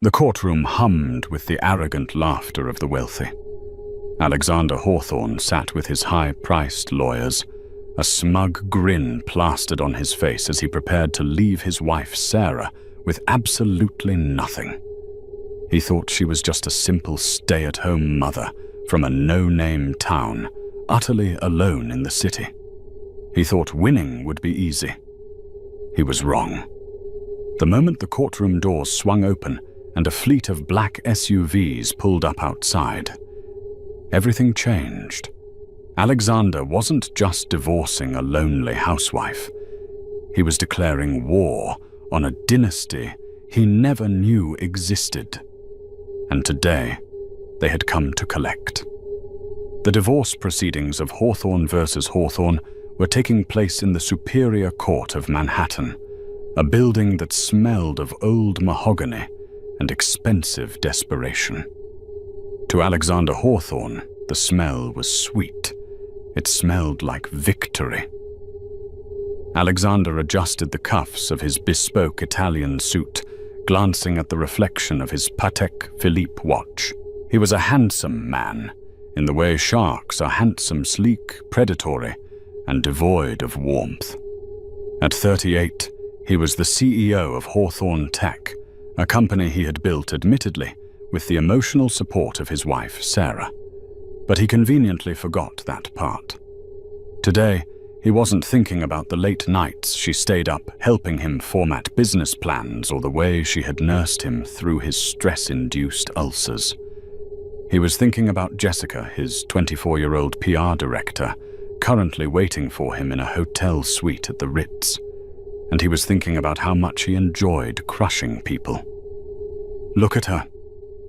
The courtroom hummed with the arrogant laughter of the wealthy. Alexander Hawthorne sat with his high-priced lawyers, a smug grin plastered on his face as he prepared to leave his wife Sarah with absolutely nothing. He thought she was just a simple stay-at-home mother from a no-name town, utterly alone in the city. He thought winning would be easy. He was wrong. The moment the courtroom doors swung open and a fleet of black SUVs pulled up outside, everything changed. Alexander wasn't just divorcing a lonely housewife. He was declaring war on a dynasty he never knew existed. And today, they had come to collect. The divorce proceedings of Hawthorne versus Hawthorne were taking place in the Superior Court of Manhattan, a building that smelled of old mahogany and expensive desperation. To Alexander Hawthorne, the smell was sweet. It smelled like victory. Alexander adjusted the cuffs of his bespoke Italian suit, glancing at the reflection of his Patek Philippe watch. He was a handsome man, in the way sharks are handsome, sleek, predatory, and devoid of warmth. At 38, he was the CEO of Hawthorne Tech, a company he had built, admittedly, with the emotional support of his wife, Sarah. But he conveniently forgot that part. Today, he wasn't thinking about the late nights she stayed up helping him format business plans or the way she had nursed him through his stress-induced ulcers. He was thinking about Jessica, his 24-year-old PR director, currently waiting for him in a hotel suite at the Ritz. And he was thinking about how much he enjoyed crushing people. "Look at her,"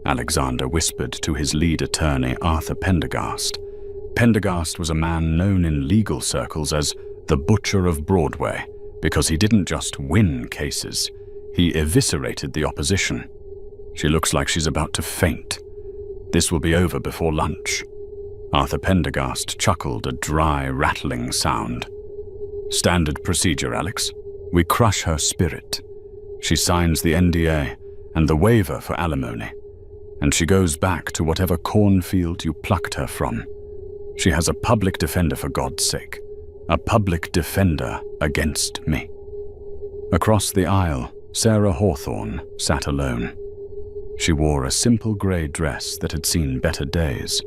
Alexander whispered to his lead attorney, Arthur Pendergast. Pendergast was a man known in legal circles as the Butcher of Broadway because he didn't just win cases, he eviscerated the opposition. "She looks like she's about to faint. This will be over before lunch." Arthur Pendergast chuckled, a dry, rattling sound. "Standard procedure, Alex. We crush her spirit. She signs the NDA and the waiver for alimony, and she goes back to whatever cornfield you plucked her from. She has a public defender, for God's sake. A public defender against me." Across the aisle, Sarah Hawthorne sat alone. She wore a simple grey dress that had seen better days,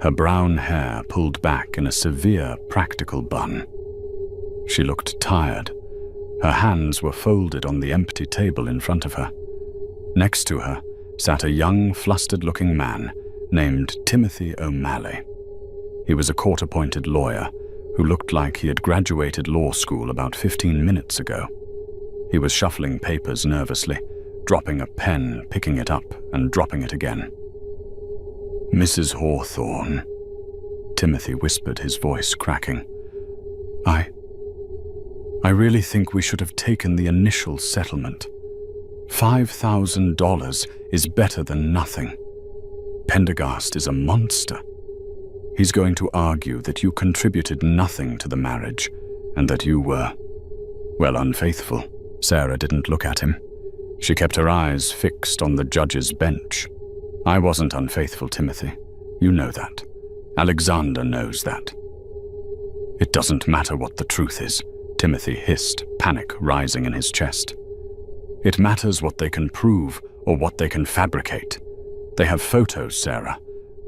her brown hair pulled back in a severe, practical bun. She looked tired. Her hands were folded on the empty table in front of her. Next to her sat a young, flustered-looking man named Timothy O'Malley. He was a court-appointed lawyer who looked like he had graduated law school about 15 minutes ago. He was shuffling papers nervously, dropping a pen, picking it up, and dropping it again. "Mrs. Hawthorne," Timothy whispered, his voice cracking. I really think we should have taken the initial settlement. $5,000 is better than nothing. Pendergast is a monster. He's going to argue that you contributed nothing to the marriage and that you were, well, unfaithful." Sarah didn't look at him. She kept her eyes fixed on the judge's bench. "I wasn't unfaithful, Timothy. You know that. Alexander knows that." "It doesn't matter what the truth is," Timothy hissed, panic rising in his chest. "It matters what they can prove or what they can fabricate. They have photos, Sarah.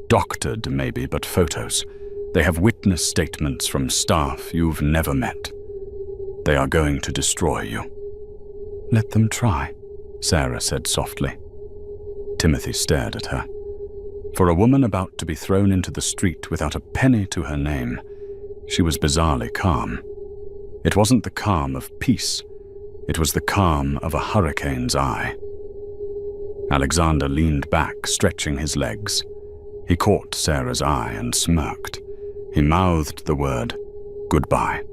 Doctored, maybe, but photos. They have witness statements from staff you've never met. They are going to destroy you." "Let them try," Sarah said softly. Timothy stared at her. For a woman about to be thrown into the street without a penny to her name, she was bizarrely calm. It wasn't the calm of peace. It was the calm of a hurricane's eye. Alexander leaned back, stretching his legs. He caught Sarah's eye and smirked. He mouthed the word, "Goodbye."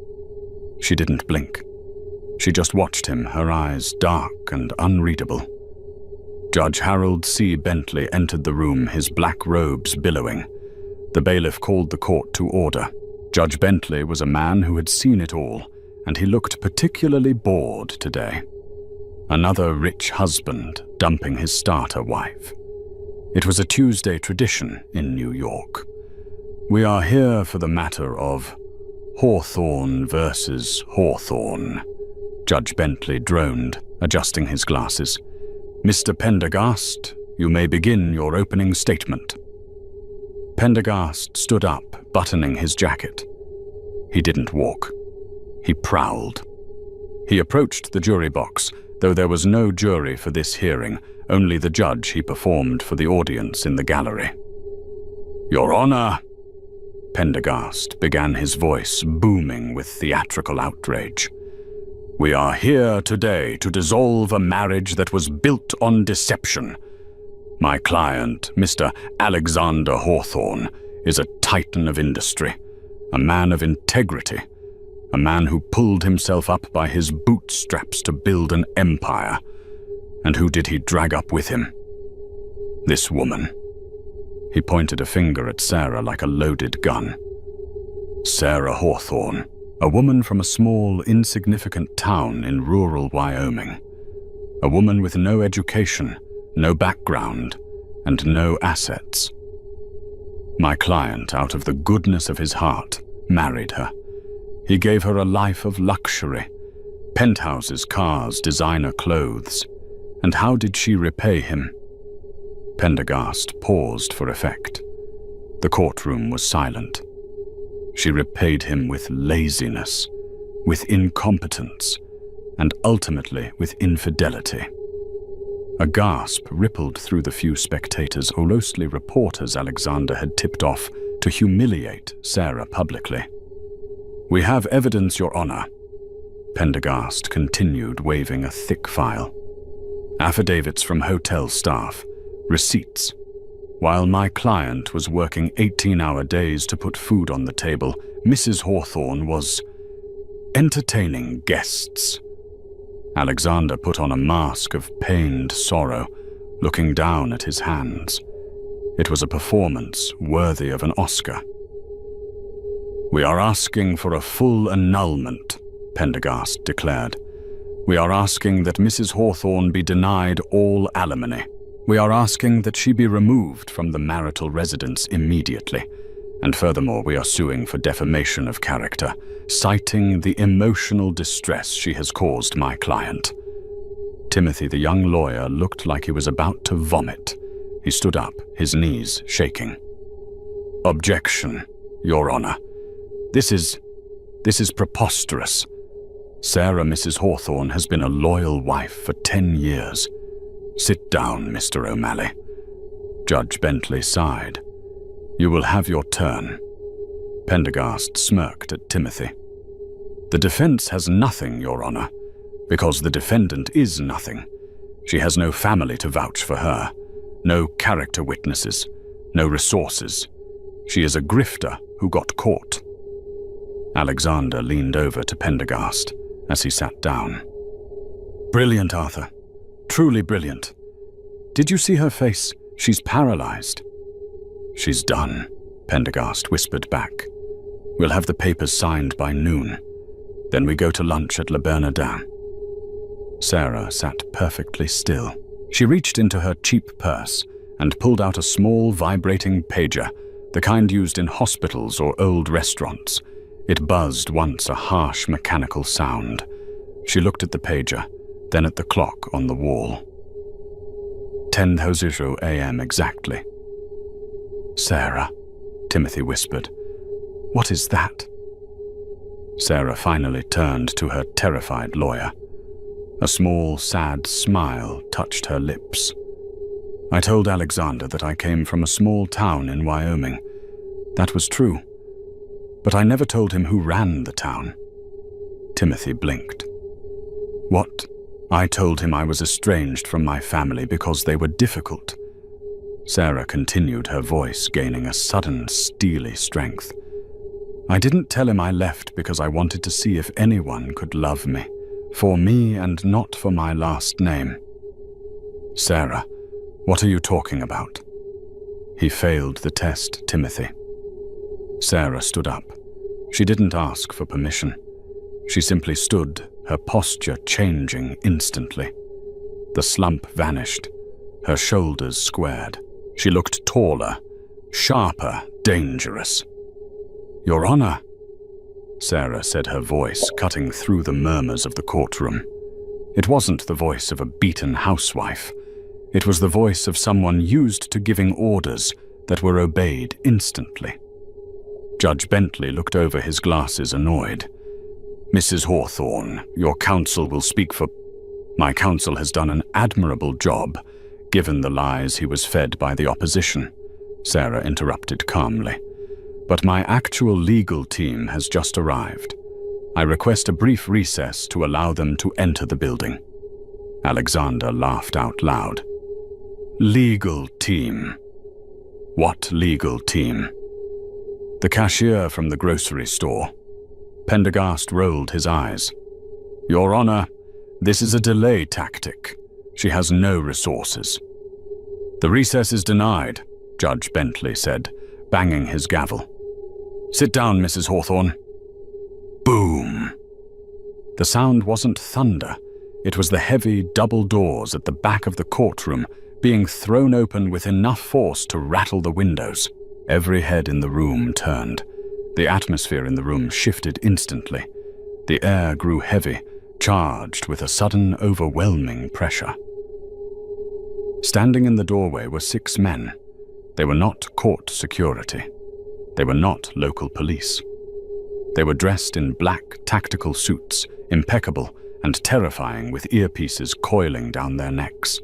She didn't blink. She just watched him, her eyes dark and unreadable. Judge Harold C. Bentley entered the room, his black robes billowing. The bailiff called the court to order. Judge Bentley was a man who had seen it all, and he looked particularly bored today. Another rich husband dumping his starter wife. It was a Tuesday tradition in New York. "We are here for the matter of Hawthorne versus Hawthorne," Judge Bentley droned, adjusting his glasses. "Mr. Pendergast, you may begin your opening statement." Pendergast stood up, buttoning his jacket. He didn't walk. He prowled. He approached the jury box, though there was no jury for this hearing, only the judge he performed for the audience in the gallery. "Your Honor," Pendergast began, his voice booming with theatrical outrage, "we are here today to dissolve a marriage that was built on deception. My client, Mr. Alexander Hawthorne, is a titan of industry, a man of integrity, a man who pulled himself up by his bootstraps to build an empire. And who did he drag up with him? This woman." He pointed a finger at Sarah like a loaded gun. Sarah Hawthorne, a woman from a small, insignificant town in rural Wyoming. A woman with no education, no background, and no assets. My client, out of the goodness of his heart, married her. He gave her a life of luxury, penthouses, cars, designer clothes. And how did she repay him? Pendergast paused for effect. The courtroom was silent. She repaid him with laziness, with incompetence, and ultimately with infidelity. A gasp rippled through the few spectators, or mostly reporters Alexander had tipped off to humiliate Sarah publicly. "We have evidence, Your Honor," Pendergast continued, waving a thick file. "Affidavits from hotel staff, receipts. While my client was working 18-hour days to put food on the table, Mrs. Hawthorne was entertaining guests." Alexander put on a mask of pained sorrow, looking down at his hands. It was a performance worthy of an Oscar. "We are asking for a full annulment," Pendergast declared. "We are asking that Mrs. Hawthorne be denied all alimony. We are asking that she be removed from the marital residence immediately. And furthermore, we are suing for defamation of character, citing the emotional distress she has caused my client." Timothy, the young lawyer, looked like he was about to vomit. He stood up, his knees shaking. "Objection, Your Honor. This is preposterous. Sarah, Mrs. Hawthorne, has been a loyal wife for 10 years. Sit down, Mr. O'Malley." Judge Bentley sighed. "You will have your turn." Pendergast smirked at Timothy. "The defense has nothing, Your Honor, because the defendant is nothing. She has no family to vouch for her, no character witnesses, no resources. She is a grifter who got caught." Alexander leaned over to Pendergast as he sat down. "Brilliant, Arthur. Truly brilliant. Did you see her face? She's paralyzed." "She's done," Pendergast whispered back. "We'll have the papers signed by noon. Then we go to lunch at Le Bernardin." Sarah sat perfectly still. She reached into her cheap purse and pulled out a small vibrating pager, the kind used in hospitals or old restaurants. It buzzed once, a harsh mechanical sound. She looked at the pager, then at the clock on the wall. 10:00 a.m. exactly. "Sarah," Timothy whispered, "what is that?" Sarah finally turned to her terrified lawyer. A small, sad smile touched her lips. "I told Alexander that I came from a small town in Wyoming. That was true. But I never told him who ran the town." Timothy blinked. "What? I told him I was estranged from my family because they were difficult." Sarah continued, her voice gaining a sudden, steely strength. "I didn't tell him I left because I wanted to see if anyone could love me, for me and not for my last name." "Sarah, what are you talking about?" "He failed the test, Timothy." Sarah stood up. She didn't ask for permission. She simply stood, her posture changing instantly. The slump vanished, Her shoulders squared. She looked taller, sharper, dangerous. "Your Honor," Sarah said, her voice cutting through the murmurs of the courtroom. It wasn't the voice of a beaten housewife. It was the voice of someone used to giving orders that were obeyed instantly. Judge Bentley looked over his glasses, annoyed. "Mrs. Hawthorne, your counsel will speak for—" "My counsel has done an admirable job, given the lies he was fed by the opposition," Sarah interrupted calmly. "But my actual legal team has just arrived. I request a brief recess to allow them to enter the building." Alexander laughed out loud. "Legal team? What legal team?" "The cashier from the grocery store." Pendergast rolled his eyes. "Your Honor, this is a delay tactic. She has no resources." "The recess is denied," Judge Bentley said, banging his gavel. "Sit down, Mrs. Hawthorne." Boom! The sound wasn't thunder. It was the heavy double doors at the back of the courtroom being thrown open with enough force to rattle the windows. Every head in the room turned. The atmosphere in the room shifted instantly. The air grew heavy, charged with a sudden, overwhelming pressure. Standing in the doorway were 6 men. They were not court security. They were not local police. They were dressed in black tactical suits, impeccable and terrifying, with earpieces coiling down their necks.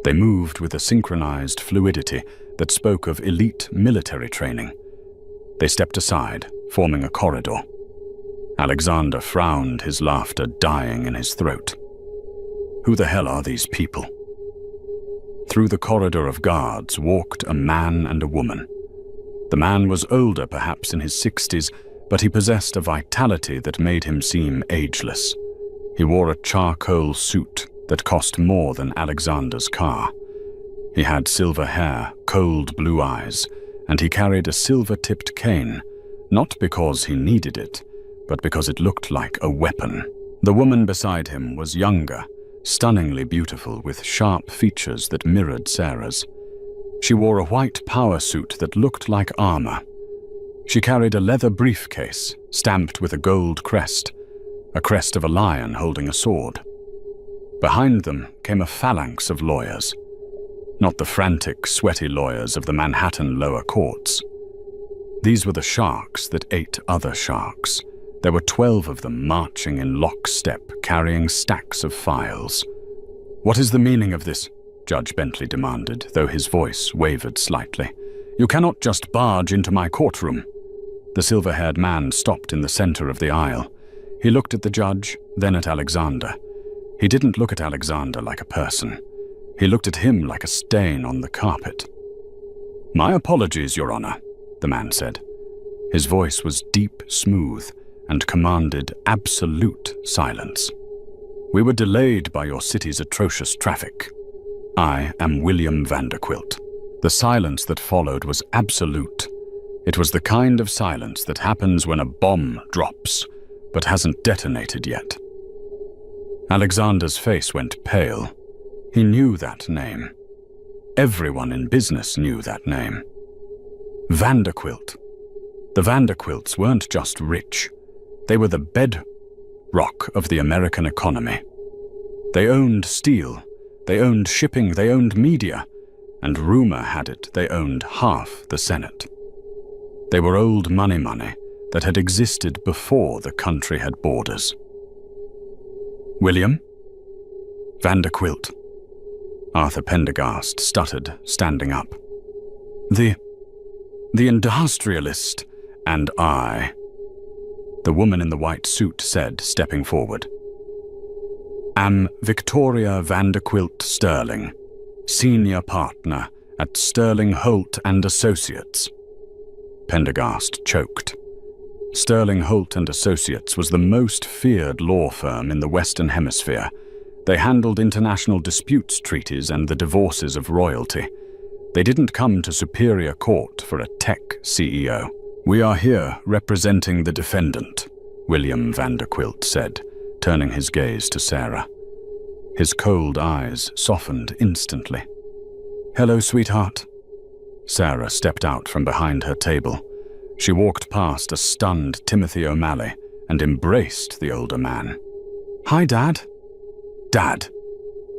They moved with a synchronized fluidity that spoke of elite military training. They stepped aside, forming a corridor. Alexander frowned, his laughter dying in his throat. Who the hell are these people? Through the corridor of guards walked a man and a woman. The man was older, perhaps in his 60s, but he possessed a vitality that made him seem ageless. He wore a charcoal suit that cost more than Alexander's car. He had silver hair, cold blue eyes, and he carried a silver-tipped cane, not because he needed it, but because it looked like a weapon. The woman beside him was younger, stunningly beautiful, with sharp features that mirrored Sarah's. She wore a white power suit that looked like armor. She carried a leather briefcase stamped with a gold crest, a crest of a lion holding a sword. Behind them came a phalanx of lawyers, not the frantic, sweaty lawyers of the Manhattan lower courts. These were the sharks that ate other sharks. There were 12 of them marching in lockstep, carrying stacks of files. "What is the meaning of this?" Judge Bentley demanded, though his voice wavered slightly. "You cannot just barge into my courtroom." The silver-haired man stopped in the center of the aisle. He looked at the judge, then at Alexander. He didn't look at Alexander like a person. He looked at him like a stain on the carpet. "My apologies, Your Honor," the man said. His voice was deep, smooth, and commanded absolute silence. "We were delayed by your city's atrocious traffic. I am William Vanderquilt." The silence that followed was absolute. It was the kind of silence that happens when a bomb drops, but hasn't detonated yet. Alexander's face went pale. He knew that name. Everyone in business knew that name. Vanderquilt. The Vanderquilts weren't just rich. They were the bedrock of the American economy. They owned steel, they owned shipping, they owned media, and rumor had it they owned half the Senate. They were old money that had existed before the country had borders. "William? Vanderquilt." Arthur Pendergast stuttered, standing up. The industrialist and I," the woman in the white suit said, stepping forward, "am Victoria Vanderquilt Sterling, senior partner at Sterling Holt and Associates." Pendergast choked. Sterling Holt and Associates was the most feared law firm in the Western Hemisphere. They handled international disputes treaties and the divorces of royalty. They didn't come to Superior Court for a tech CEO. "We are here representing the defendant," William Vanderquilt said, turning his gaze to Sarah. His cold eyes softened instantly. "Hello, sweetheart." Sarah stepped out from behind her table. She walked past a stunned Timothy O'Malley and embraced the older man. "Hi, Dad." "Dad!"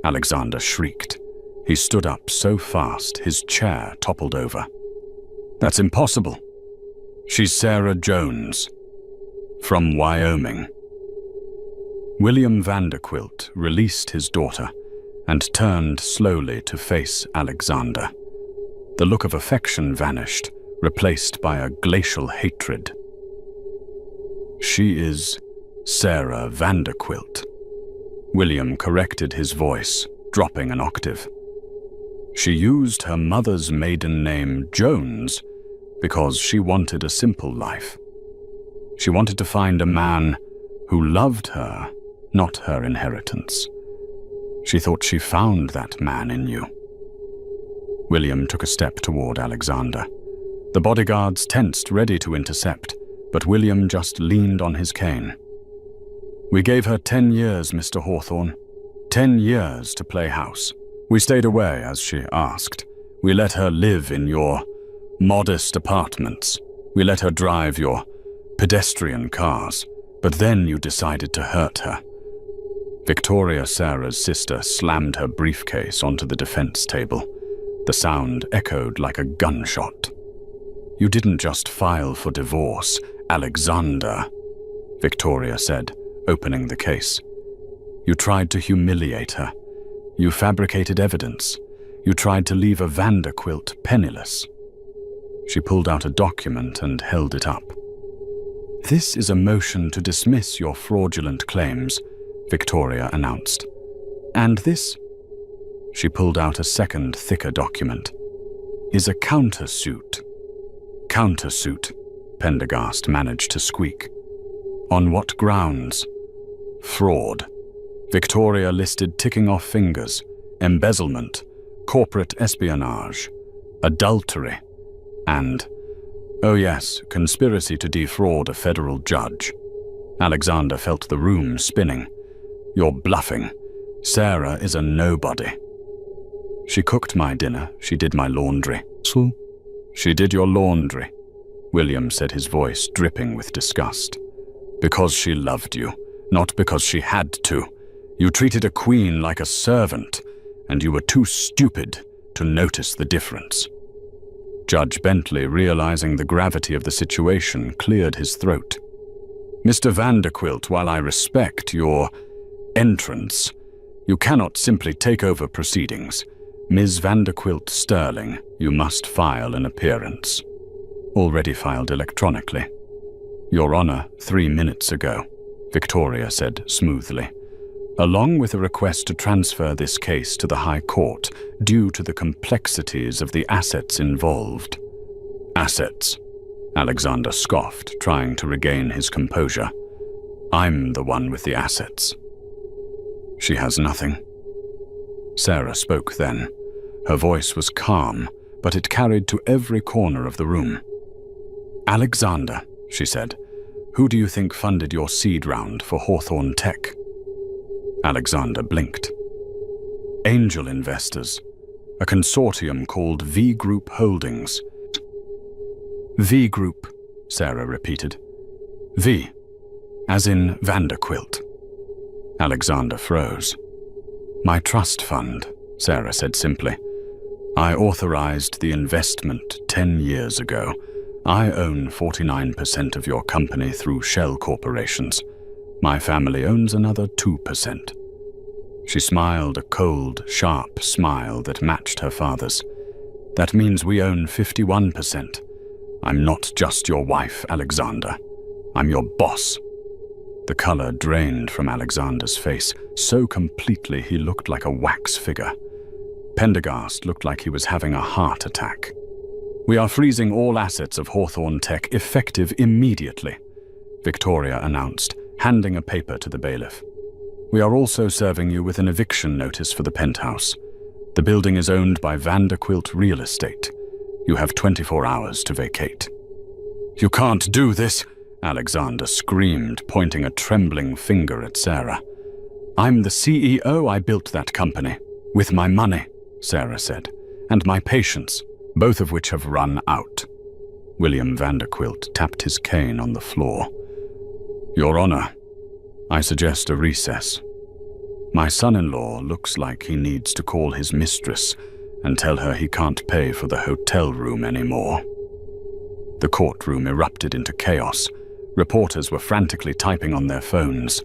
Alexander shrieked. He stood up so fast his chair toppled over. "That's impossible. She's Sarah Jones, from Wyoming." William Vanderquilt released his daughter and turned slowly to face Alexander. The look of affection vanished, replaced by a glacial hatred. "She is Sarah Vanderquilt." William corrected his voice, dropping an octave. "She used her mother's maiden name, Jones, because she wanted a simple life. She wanted to find a man who loved her, not her inheritance. She thought she found that man in you." William took a step toward Alexander. The bodyguards tensed, ready to intercept, but William just leaned on his cane. "We gave her 10 years, Mr. Hawthorne. 10 years to play house. We stayed away as she asked. We let her live in your modest apartments. We let her drive your pedestrian cars. But then you decided to hurt her." Victoria, Sarah's sister, slammed her briefcase onto the defense table. The sound echoed like a gunshot. "You didn't just file for divorce, Alexander," Victoria said, opening the case. "You tried to humiliate her. You fabricated evidence. You tried to leave a Vanderquilt penniless." She pulled out a document and held it up. "This is a motion to dismiss your fraudulent claims," Victoria announced. "And this," she pulled out a second, thicker document, "is a countersuit." "Countersuit," Pendergast managed to squeak. "On what grounds?" "Fraud." Victoria listed ticking off fingers, embezzlement, corporate espionage, adultery, and, oh yes, conspiracy to defraud a federal judge. Alexander felt the room spinning. "You're bluffing. Sarah is a nobody." "She cooked my dinner. She did my laundry." "So?" "She did your laundry," William said, his voice dripping with disgust. "Because she loved you, not because she had to. You treated a queen like a servant, and you were too stupid to notice the difference." Judge Bentley, realizing the gravity of the situation, cleared his throat. "Mr. Vanderquilt, while I respect your entrance, you cannot simply take over proceedings. Ms. Vanderquilt Sterling, you must file an appearance." "Already filed electronically." "Your Honor, 3 minutes ago," Victoria said smoothly, "along with a request to transfer this case to the High Court due to the complexities of the assets involved." "Assets?" Alexander scoffed, trying to regain his composure. "I'm the one with the assets." "She has nothing." Sarah spoke then. Her voice was calm, but it carried to every corner of the room. "Alexander," she said, "who do you think funded your seed round for Hawthorne Tech?" Alexander blinked. "Angel investors. A consortium called V Group Holdings." "V Group," Sarah repeated. "V, as in Vanderquilt." Alexander froze. "My trust fund," Sarah said simply. "I authorized the investment 10 years ago. I own 49% of your company through shell corporations. My family owns another 2%. She smiled a cold, sharp smile that matched her father's. "That means we own 51%. I'm not just your wife, Alexander. I'm your boss." The color drained from Alexander's face so completely he looked like a wax figure. Pendergast looked like he was having a heart attack. "We are freezing all assets of Hawthorne Tech effective immediately," Victoria announced, handing a paper to the bailiff. "We are also serving you with an eviction notice for the penthouse. The building is owned by Vanderquilt Real Estate. You have 24 hours to vacate." "You can't do this," Alexander screamed, pointing a trembling finger at Sarah. "I'm the CEO. I built that company. With my money," Sarah said. and my patience, both of which have run out. William Vanderquilt tapped his cane on the floor. Your Honor, I suggest a recess. My son-in-law looks like he needs to call his mistress and tell her he can't pay for the hotel room anymore. The courtroom erupted into chaos. Reporters were frantically typing on their phones.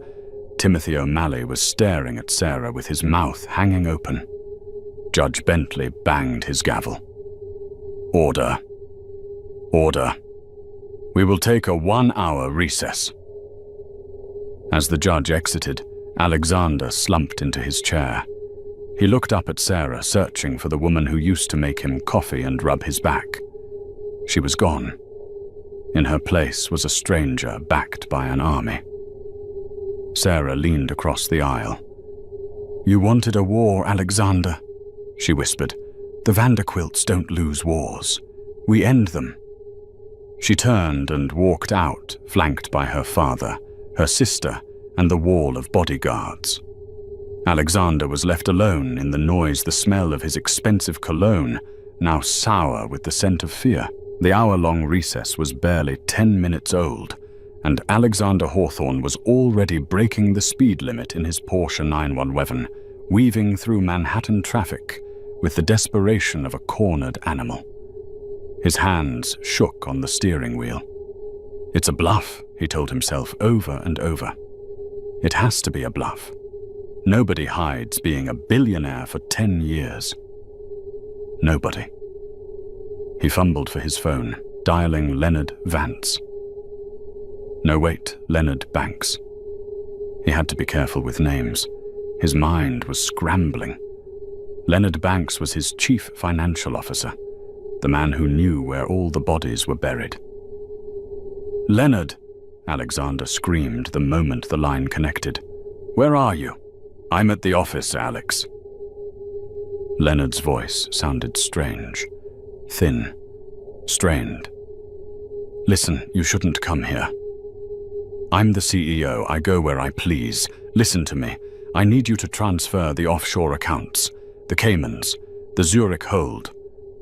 Timothy O'Malley was staring at Sarah with his mouth hanging open. Judge Bentley banged his gavel. Order. Order. We will take a 1-hour recess. As the judge exited, Alexander slumped into his chair. He looked up at Sarah, searching for the woman who used to make him coffee and rub his back. She was gone. In her place was a stranger backed by an army. Sarah leaned across the aisle. You wanted a war, Alexander, she whispered. The Vanderquilts don't lose wars. We end them. She turned and walked out, flanked by her father, her sister, and the wall of bodyguards. Alexander was left alone in the noise, the smell of his expensive cologne, now sour with the scent of fear. The hour-long recess was barely 10 minutes old, and Alexander Hawthorne was already breaking the speed limit in his Porsche 911, weaving through Manhattan traffic with the desperation of a cornered animal. His hands shook on the steering wheel. It's a bluff, he told himself over and over. It has to be a bluff. Nobody hides being a billionaire for 10 years. Nobody. He fumbled for his phone, dialing Leonard Vance. No, wait, Leonard Banks. He had to be careful with names. His mind was scrambling. Leonard Banks was his chief financial officer, the man who knew where all the bodies were buried. Leonard, Alexander screamed the moment the line connected. Where are you? I'm at the office, Alex. Leonard's voice sounded strange, thin, strained. Listen, you shouldn't come here. I'm the CEO. I go where I please. Listen to me. I need you to transfer the offshore accounts, the Caymans, the Zurich hold.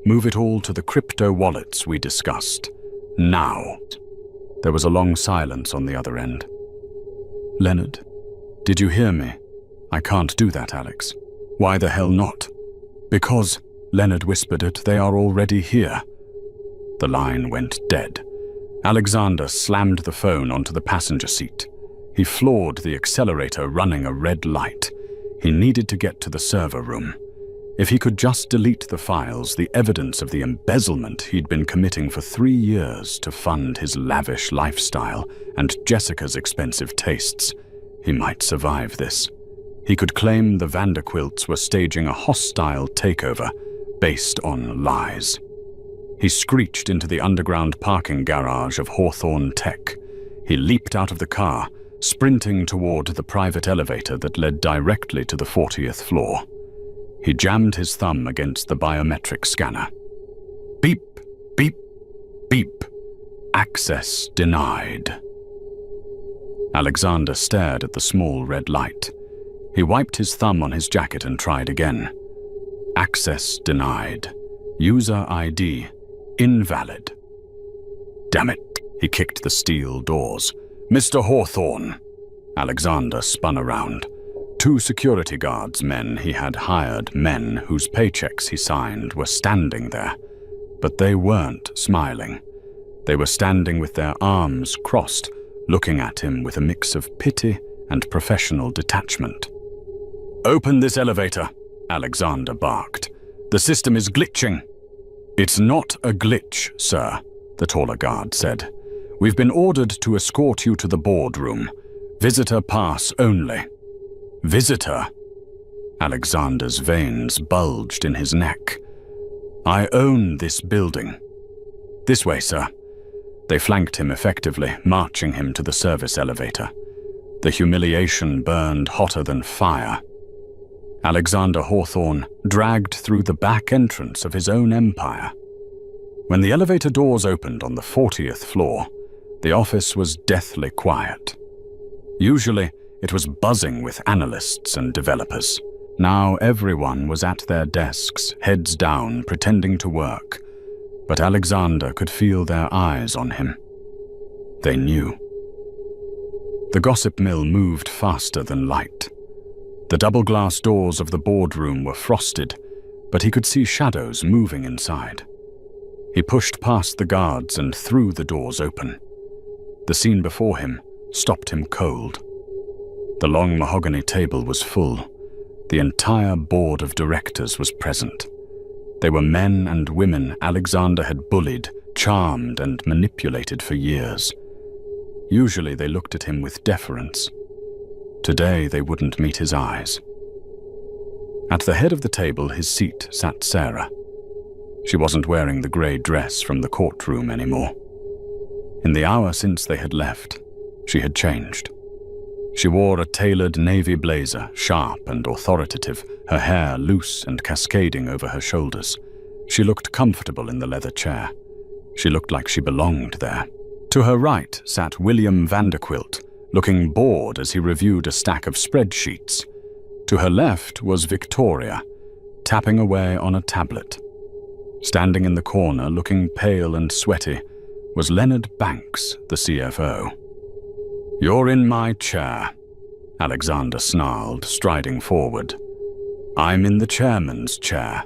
Move it all to the crypto wallets we discussed. Now. There was a long silence on the other end. Leonard, did you hear me? I can't do that, Alex. Why the hell not? Because, Leonard whispered it, they are already here. The line went dead. Alexander slammed the phone onto the passenger seat. He floored the accelerator, running a red light. He needed to get to the server room. If he could just delete the files, the evidence of the embezzlement he'd been committing for 3 years to fund his lavish lifestyle and Jessica's expensive tastes, he might survive this. He could claim the Vanderquilts were staging a hostile takeover based on lies. He screeched into the underground parking garage of Hawthorne Tech. He leaped out of the car, sprinting toward the private elevator that led directly to the 40th floor. He jammed his thumb against the biometric scanner. Beep, beep, beep. Access denied. Alexander stared at the small red light. He wiped his thumb on his jacket and tried again. Access denied. User ID invalid. Damn it, he kicked the steel doors. Mr. Hawthorne. Alexander spun around. 2 security guards men he had hired, men whose paychecks he signed, were standing there. But they weren't smiling. They were standing with their arms crossed, looking at him with a mix of pity and professional detachment. Open this elevator, Alexander barked. The system is glitching. It's not a glitch, sir, the taller guard said. We've been ordered to escort you to the boardroom. Visitor pass only. Visitor? Alexander's veins bulged in his neck. I own this building. This way, sir. They flanked him effectively, marching him to the service elevator. The humiliation burned hotter than fire. Alexander Hawthorne dragged through the back entrance of his own empire. When the elevator doors opened on the 40th floor, the office was deathly quiet. Usually, it was buzzing with analysts and developers. Now everyone was at their desks, heads down, pretending to work, but Alexander could feel their eyes on him. They knew. The gossip mill moved faster than light. The double-glass doors of the boardroom were frosted, but he could see shadows moving inside. He pushed past the guards and threw the doors open. The scene before him stopped him cold. The long mahogany table was full. The entire board of directors was present. They were men and women Alexander had bullied, charmed, and manipulated for years. Usually they looked at him with deference. Today they wouldn't meet his eyes. At the head of the table, his seat sat Sarah. She wasn't wearing the grey dress from the courtroom anymore. In the hour since they had left, she had changed. She wore a tailored navy blazer, sharp and authoritative, her hair loose and cascading over her shoulders. She looked comfortable in the leather chair. She looked like she belonged there. To her right sat William Vanderquilt, looking bored as he reviewed a stack of spreadsheets. To her left was Victoria, tapping away on a tablet. Standing in the corner, looking pale and sweaty, was Leonard Banks, the CFO. "You're in my chair," Alexander snarled, striding forward. "I'm in the chairman's chair,"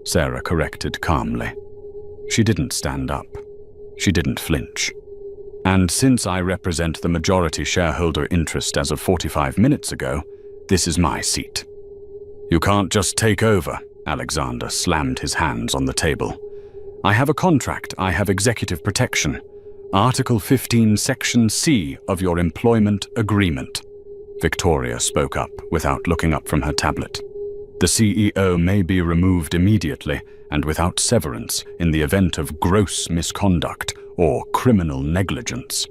Sarah corrected calmly. She didn't stand up. She didn't flinch. "And since I represent the majority shareholder interest as of 45 minutes ago, this is my seat." "You can't just take over," Alexander slammed his hands on the table. "I have a contract. I have executive protection. Article 15, Section C of your employment agreement." Victoria spoke up without looking up from her tablet. "The CEO may be removed immediately and without severance in the event of gross misconduct or criminal negligence."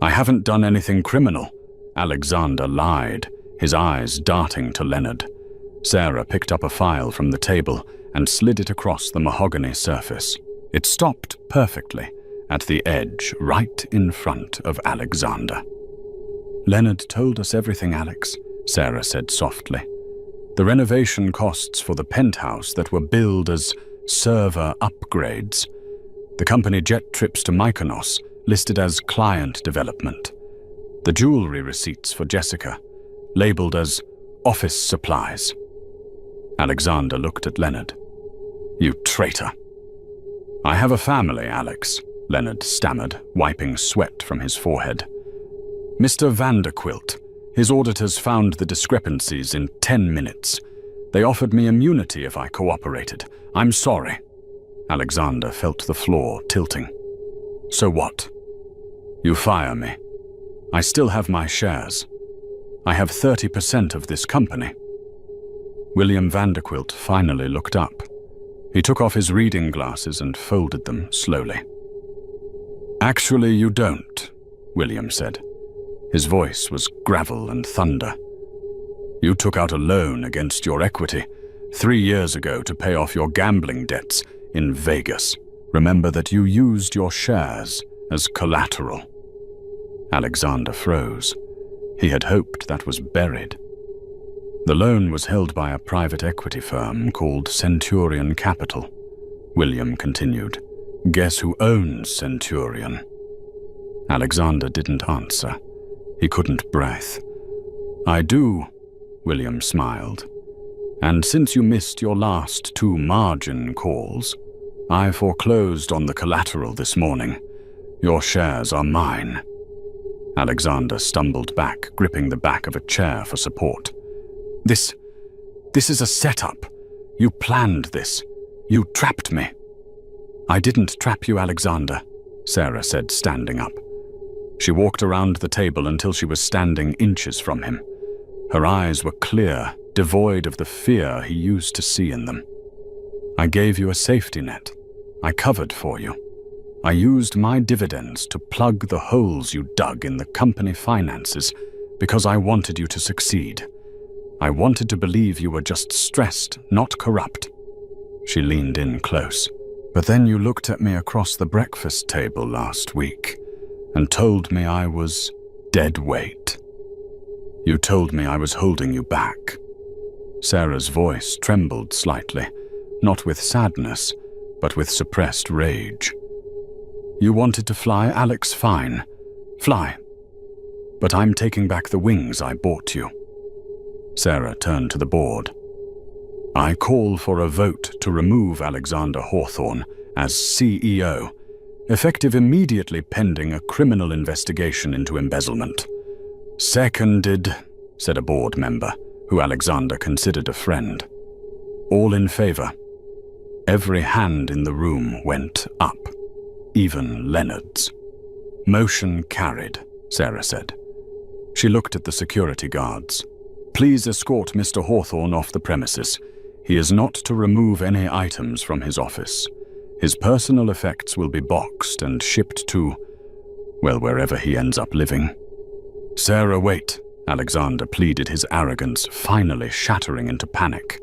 "I haven't done anything criminal," Alexander lied, his eyes darting to Leonard. Sarah picked up a file from the table and slid it across the mahogany surface. It stopped perfectly at the edge, right in front of Alexander. "Leonard told us everything, Alex," Sarah said softly. "The renovation costs for the penthouse that were billed as server upgrades. The company jet trips to Mykonos, listed as client development. The jewelry receipts for Jessica, labeled as office supplies." Alexander looked at Leonard. "You traitor." "I have a family, Alex," Leonard stammered, wiping sweat from his forehead. "Mr. Vanderquilt, his auditors found the discrepancies in 10 minutes. They offered me immunity if I cooperated. I'm sorry." Alexander felt the floor tilting. "So what? You fire me. I still have my shares. I have 30% of this company." William Vanderquilt finally looked up. He took off his reading glasses and folded them slowly. "Actually, you don't," William said. His voice was gravel and thunder. "You took out a loan against your equity 3 years ago to pay off your gambling debts in Vegas. Remember that you used your shares as collateral." Alexander froze. He had hoped that was buried. "The loan was held by a private equity firm called Centurion Capital," William continued. "Guess who owns Centurion?" Alexander didn't answer. He couldn't breathe. "I do," William smiled. "And since you missed your last 2 margin calls, I foreclosed on the collateral this morning. Your shares are mine." Alexander stumbled back, gripping the back of a chair for support. This is a setup. You planned this. You trapped me." "I didn't trap you, Alexander," Sarah said, standing up. She walked around the table until she was standing inches from him. Her eyes were clear, devoid of the fear he used to see in them. "I gave you a safety net. I covered for you. I used my dividends to plug the holes you dug in the company finances because I wanted you to succeed. I wanted to believe you were just stressed, not corrupt." She leaned in close. "But then you looked at me across the breakfast table last week and told me I was dead weight. You told me I was holding you back." Sarah's voice trembled slightly, not with sadness, but with suppressed rage. "You wanted to fly, Alex? Fine. Fly. But I'm taking back the wings I bought you." Sarah turned to the board. "I call for a vote to remove Alexander Hawthorne as CEO, effective immediately pending a criminal investigation into embezzlement." "Seconded," said a board member, who Alexander considered a friend. "All in favor?" Every hand in the room went up, even Leonard's. "Motion carried," Sarah said. She looked at the security guards. "Please escort Mr. Hawthorne off the premises. He is not to remove any items from his office. His personal effects will be boxed and shipped to, well, wherever he ends up living." "Sarah, wait," Alexander pleaded, his arrogance finally shattering into panic.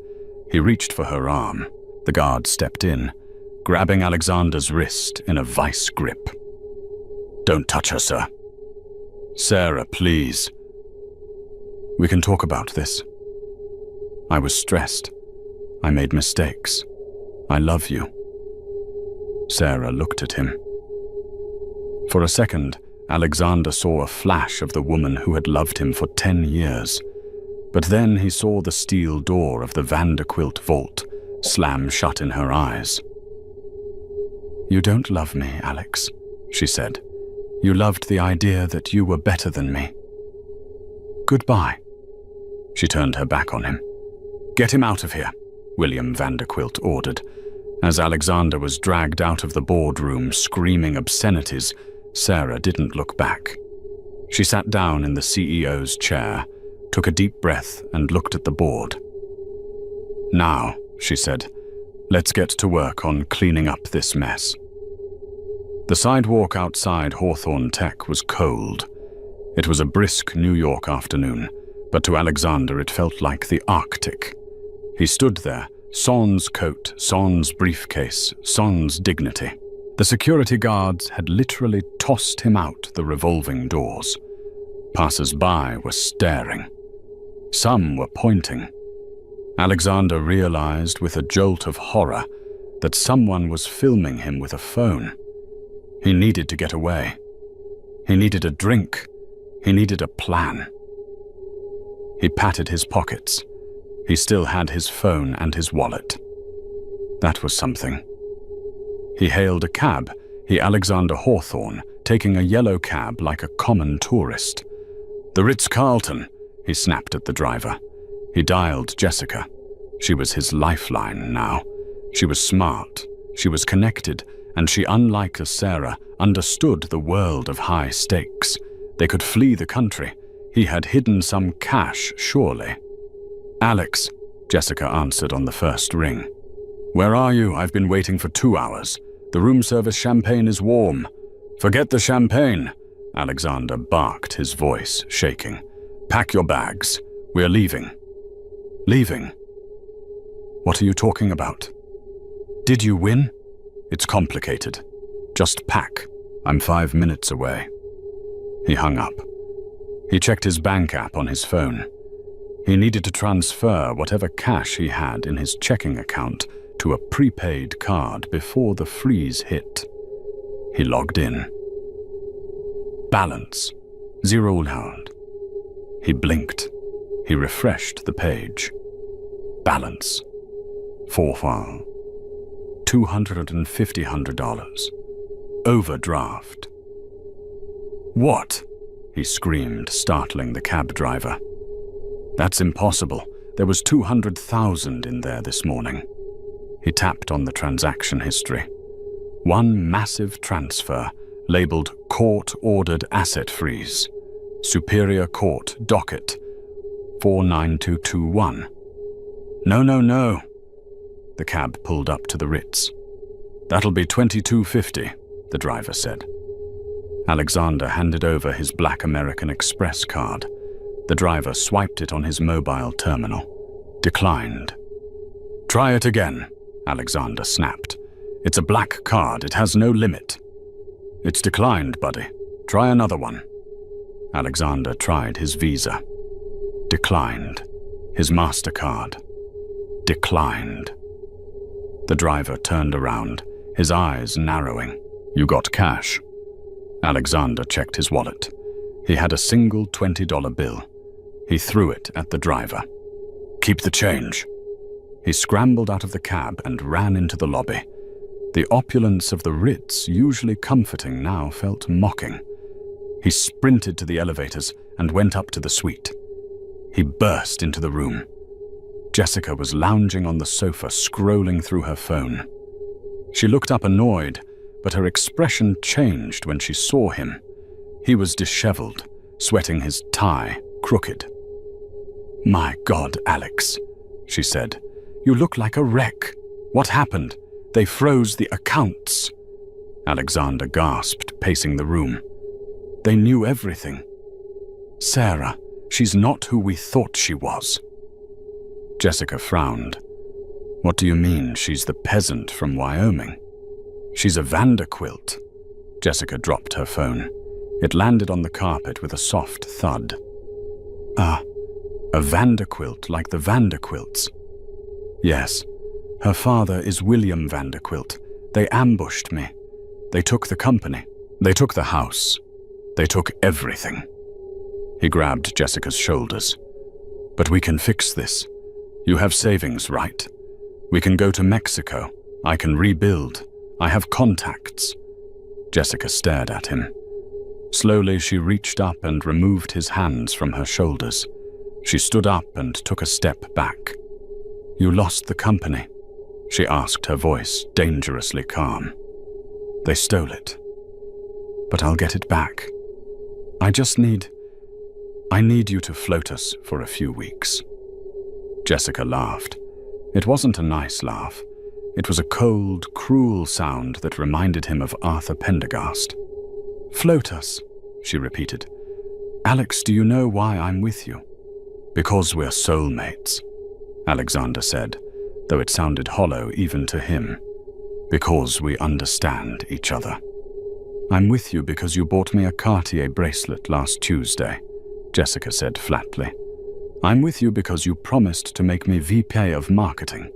He reached for her arm. The guard stepped in, grabbing Alexander's wrist in a vice grip. "Don't touch her, sir." "Sarah, please." "We can talk about this. I was stressed. I made mistakes. I love you." Sarah looked at him. For a second, Alexander saw a flash of the woman who had loved him for 10 years. But then he saw the steel door of the Vanderquilt vault slam shut in her eyes. "You don't love me, Alex," she said. "You loved the idea that you were better than me. Goodbye." She turned her back on him. "Get him out of here," William Vanderquilt ordered. As Alexander was dragged out of the boardroom screaming obscenities, Sarah didn't look back. She sat down in the CEO's chair, took a deep breath, and looked at the board. "Now," she said, "let's get to work on cleaning up this mess." The sidewalk outside Hawthorne Tech was cold. It was a brisk New York afternoon, but to Alexander it felt like the Arctic. He stood there, sans coat, sans briefcase, sans dignity. The security guards had literally tossed him out the revolving doors. Passers-by were staring. Some were pointing. Alexander realized with a jolt of horror that someone was filming him with a phone. He needed to get away. He needed a drink. He needed a plan. He patted his pockets. He still had his phone and his wallet. That was something. He hailed a cab, Alexander Hawthorne, taking a yellow cab like a common tourist. "The Ritz-Carlton," he snapped at the driver. He dialed Jessica. She was his lifeline now. She was smart, she was connected, and she, unlike Sarah, understood the world of high stakes. They could flee the country. He had hidden some cash, surely. "Alex," Jessica answered on the first ring. "Where are you? I've been waiting for 2 hours. The room service champagne is warm." "Forget the champagne," Alexander barked, his voice shaking. "Pack your bags. We're leaving." "Leaving? What are you talking about? Did you win?" "It's complicated. Just pack. I'm 5 minutes away." He hung up. He checked his bank app on his phone. He needed to transfer whatever cash he had in his checking account to a prepaid card before the freeze hit. He logged in. Balance. £0. He blinked. He refreshed the page. Balance. Forfall. $250. Overdraft. "What?" he screamed, startling the cab driver. "That's impossible. There was 200,000 in there this morning." He tapped on the transaction history. One massive transfer, labeled Court-Ordered Asset Freeze. Superior Court Docket 49221. No. The cab pulled up to the Ritz. "That'll be $22.50, the driver said. Alexander handed over his black American Express card. The driver swiped it on his mobile terminal. Declined. "Try it again," Alexander snapped. "It's a black card. It has no limit." "It's declined, buddy. Try another one." Alexander tried his Visa. Declined. His MasterCard. declined. The driver turned around, his eyes narrowing. "You got cash?" Alexander checked his wallet. He had a single $20 bill. He threw it at the driver. "Keep the change." He scrambled out of the cab and ran into the lobby. The opulence of the Ritz, usually comforting, now felt mocking. He sprinted to the elevators and went up to the suite. He burst into the room. Jessica was lounging on the sofa, scrolling through her phone. She looked up annoyed, but her expression changed when she saw him. He was disheveled, sweating his tie crooked. "My God, Alex," she said. "You look like a wreck. What happened? They froze the accounts." Alexander gasped, pacing the room. "They knew everything. Sarah, she's not who we thought she was." Jessica frowned. "What do you mean she's the peasant from Wyoming?" "She's a Vanderquilt." Jessica dropped her phone. It landed on the carpet with a soft thud. A Vanderquilt like the Vanderquilts?" "Yes. Her father is William Vanderquilt. They ambushed me. They took the company. They took the house. They took everything." He grabbed Jessica's shoulders. "But we can fix this. You have savings, right? We can go to Mexico. I can rebuild. I have contacts." Jessica stared at him. Slowly, she reached up and removed his hands from her shoulders. She stood up and took a step back. "You lost the company?" she asked, her voice dangerously calm. "They stole it. But I'll get it back. I need you to float us for a few weeks." Jessica laughed. It wasn't a nice laugh. It was a cold, cruel sound that reminded him of Arthur Pendergast. "Float us," she repeated. "Alex, do you know why I'm with you?" "Because we're soulmates," Alexander said, though it sounded hollow even to him. "Because we understand each other." "I'm with you because you bought me a Cartier bracelet last Tuesday," Jessica said flatly. "I'm with you because you promised to make me VP of marketing.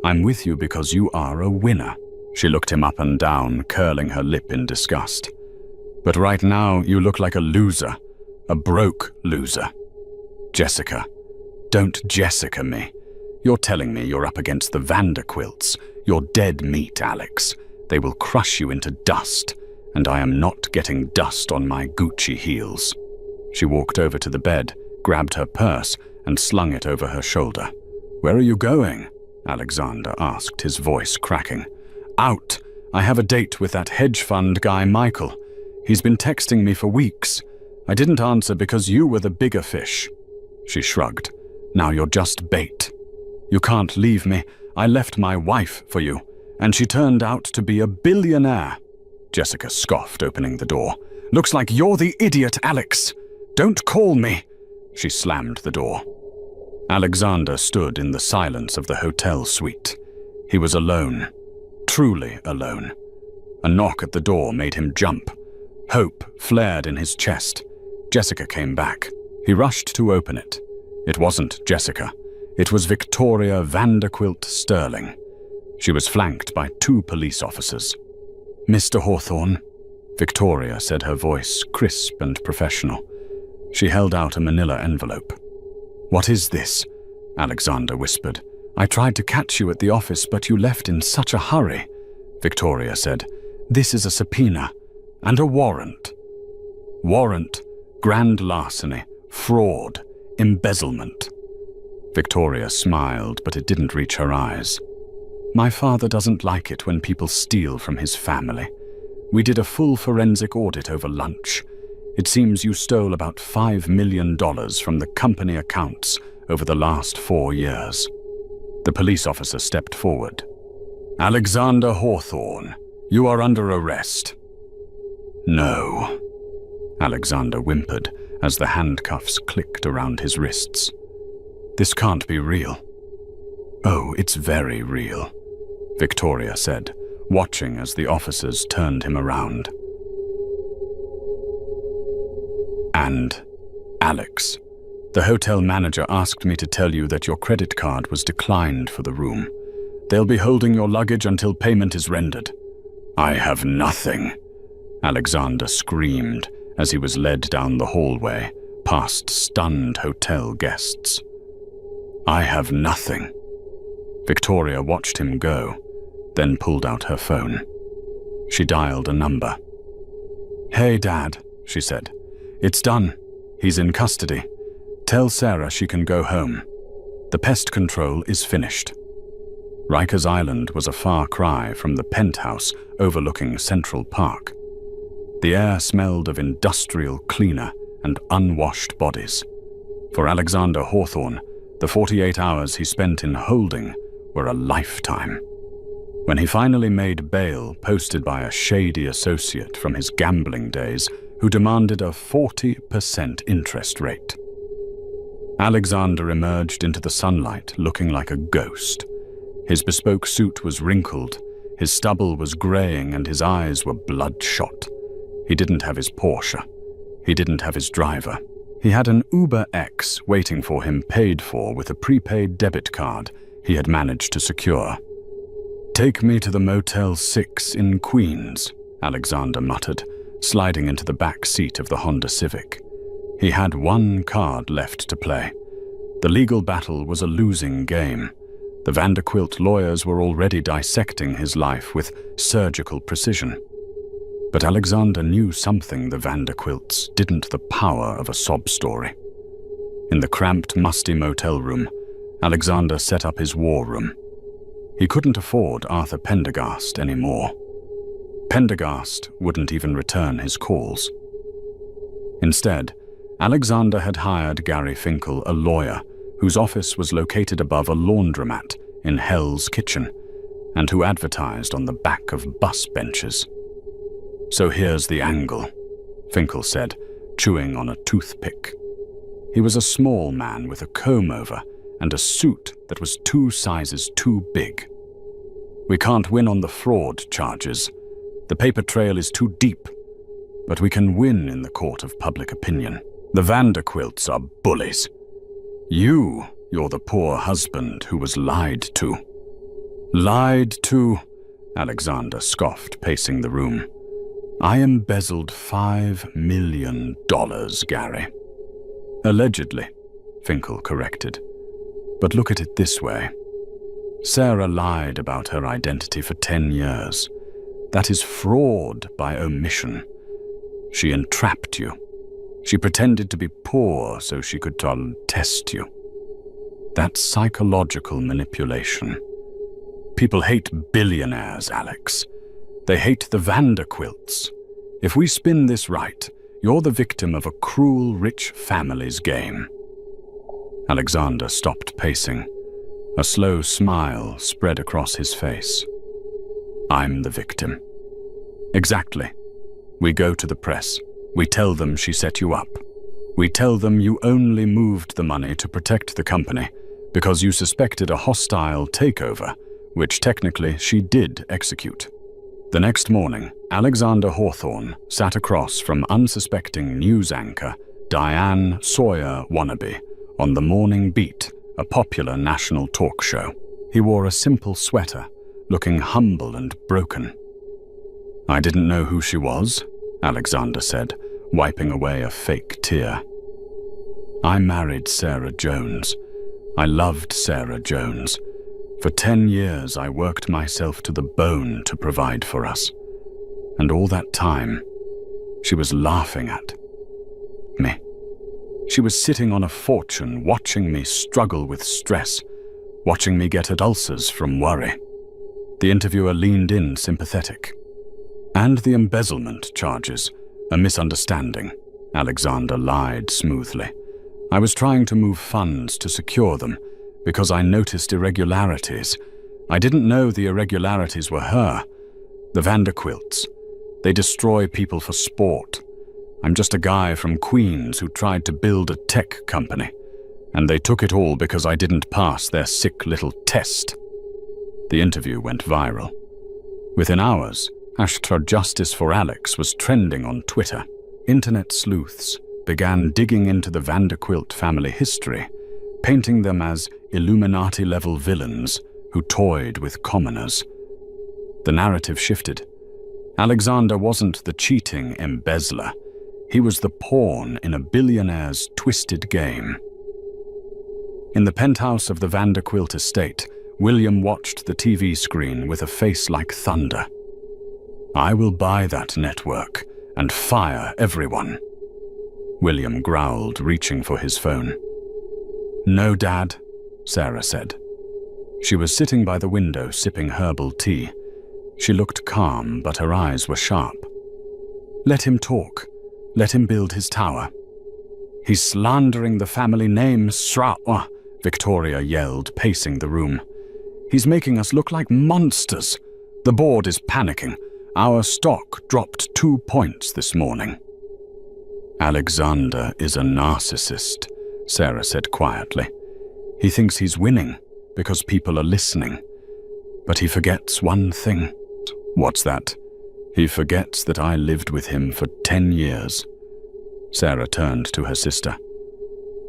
I'm with you because you are a winner." She looked him up and down, curling her lip in disgust. "But right now, you look like a loser. A broke loser." "Jessica, don't Jessica me. You're telling me you're up against the Vanderquilts. You're dead meat, Alex. They will crush you into dust, and I am not getting dust on my Gucci heels." She walked over to the bed, grabbed her purse, and slung it over her shoulder. "Where are you going?" Alexander asked, his voice cracking. "Out. I have a date with that hedge fund guy, Michael. He's been texting me for weeks. I didn't answer because you were the bigger fish." She shrugged. "Now you're just bait. You can't leave me. I left my wife for you, and she turned out to be a billionaire." Jessica scoffed, opening the door. "Looks like you're the idiot, Alex. Don't call me." She slammed the door. Alexander stood in the silence of the hotel suite. He was alone, truly alone. A knock at the door made him jump. Hope flared in his chest. Jessica came back. He rushed to open it. It wasn't Jessica. It was Victoria Vanderquilt Sterling. She was flanked by 2 police officers. "Mr. Hawthorne," Victoria said, her voice crisp and professional. She held out a manila envelope. "What is this?" Alexander whispered. "I tried to catch you at the office, but you left in such a hurry." Victoria said, "This is a subpoena and a warrant." "Warrant, grand larceny, fraud, embezzlement." Victoria smiled, but it didn't reach her eyes. "My father doesn't like it when people steal from his family. We did a full forensic audit over lunch. It seems you stole about $5 million from the company accounts over the last 4 years. The police officer stepped forward. "Alexander Hawthorne, you are under arrest." "No," Alexander whimpered as the handcuffs clicked around his wrists. "This can't be real." "Oh, it's very real," Victoria said, watching as the officers turned him around. "And, Alex, The hotel manager asked me to tell you that your credit card was declined for the room. They'll be holding your luggage until payment is rendered." "I have nothing," Alexander screamed as he was led down the hallway, past stunned hotel guests. "I have nothing." Victoria watched him go, then pulled out her phone. She dialed a number. "Hey, Dad," she said. "It's done. He's in custody. Tell Sarah she can go home. The pest control is finished." Rikers Island was a far cry from the penthouse overlooking Central Park. The air smelled of industrial cleaner and unwashed bodies. For Alexander Hawthorne, the 48 hours he spent in holding were a lifetime. When he finally made bail posted by a shady associate from his gambling days who demanded a 40% interest rate, Alexander emerged into the sunlight looking like a ghost. His bespoke suit was wrinkled, his stubble was graying, and his eyes were bloodshot. He didn't have his Porsche. He didn't have his driver. He had an Uber X waiting for him, paid for with a prepaid debit card he had managed to secure. "Take me to the Motel 6 in Queens," Alexander muttered, sliding into the back seat of the Honda Civic. He had one card left to play. The legal battle was a losing game. The Vanderquilt lawyers were already dissecting his life with surgical precision. But Alexander knew something the Vanderquilts didn't: the power of a sob story. In the cramped, musty motel room, Alexander set up his war room. He couldn't afford Arthur Pendergast anymore. Pendergast wouldn't even return his calls. Instead, Alexander had hired Gary Finkel, a lawyer, whose office was located above a laundromat in Hell's Kitchen, and who advertised on the back of bus benches. "So here's the angle," Finkel said, chewing on a toothpick. He was a small man with a comb-over and a suit that was 2 sizes too big. "We can't win on the fraud charges. The paper trail is too deep. But we can win in the court of public opinion. The Vanderquilts are bullies. You're the poor husband who was lied to." "Lied to?" Alexander scoffed, pacing the room. "I embezzled $5 million, Gary." "Allegedly," Finkel corrected. "But look at it this way. Sarah lied about her identity for 10 years. That is fraud by omission. She entrapped you. She pretended to be poor so she could test you. That's psychological manipulation. People hate billionaires, Alex. They hate the Vanderquilts. If we spin this right, you're the victim of a cruel rich family's game." Alexander stopped pacing. A slow smile spread across his face. "I'm the victim." "Exactly. We go to the press. We tell them she set you up. We tell them you only moved the money to protect the company because you suspected a hostile takeover, which technically she did execute." The next morning, Alexander Hawthorne sat across from unsuspecting news anchor Diane Sawyer Wannabe on the Morning Beat, a popular national talk show. He wore a simple sweater, looking humble and broken. "I didn't know who she was," Alexander said, wiping away a fake tear. "I married Sarah Jones. I loved Sarah Jones. For 10 years I worked myself to the bone to provide for us. And all that time, she was laughing at me. She was sitting on a fortune, watching me struggle with stress, watching me get ulcers from worry." The interviewer leaned in, sympathetic. "And the embezzlement charges, a misunderstanding," Alexander lied smoothly. "I was trying to move funds to secure them because I noticed irregularities. I didn't know the irregularities were her. The Vanderquilts. They destroy people for sport. I'm just a guy from Queens who tried to build a tech company, and they took it all because I didn't pass their sick little test." The interview went viral. Within hours, #Justice for Alex was trending on Twitter. Internet sleuths began digging into the Vanderquilt family history, painting them as Illuminati-level villains who toyed with commoners. The narrative shifted. Alexander wasn't the cheating embezzler. He was the pawn in a billionaire's twisted game. In the penthouse of the Vanderquilt estate, William watched the TV screen with a face like thunder. "I will buy that network and fire everyone," William growled, reaching for his phone. "No, Dad," Sarah said. She was sitting by the window sipping herbal tea. She looked calm, but her eyes were sharp. "Let him talk. Let him build his tower." "He's slandering the family name, Victoria yelled, pacing the room. "He's making us look like monsters. The board is panicking. Our stock dropped 2 points this morning." "Alexander is a narcissist," Sarah said quietly. "He thinks he's winning because people are listening. But he forgets one thing." "What's that?" "He forgets that I lived with him for 10 years. Sarah turned to her sister.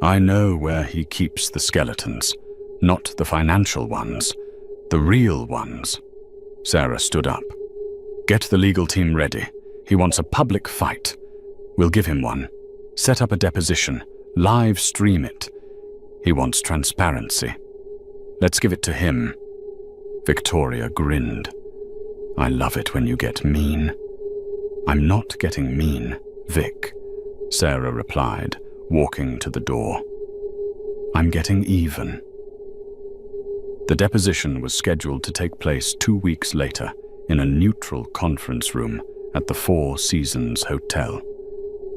"I know where he keeps the skeletons, not the financial ones, the real ones." Sarah stood up. "Get the legal team ready. He wants a public fight. We'll give him one. Set up a deposition. Live stream it. He wants transparency. Let's give it to him." Victoria grinned. "I love it when you get mean." "I'm not getting mean, Vic," Sarah replied, walking to the door. "I'm getting even." The deposition was scheduled to take place 2 weeks later in a neutral conference room at the Four Seasons Hotel.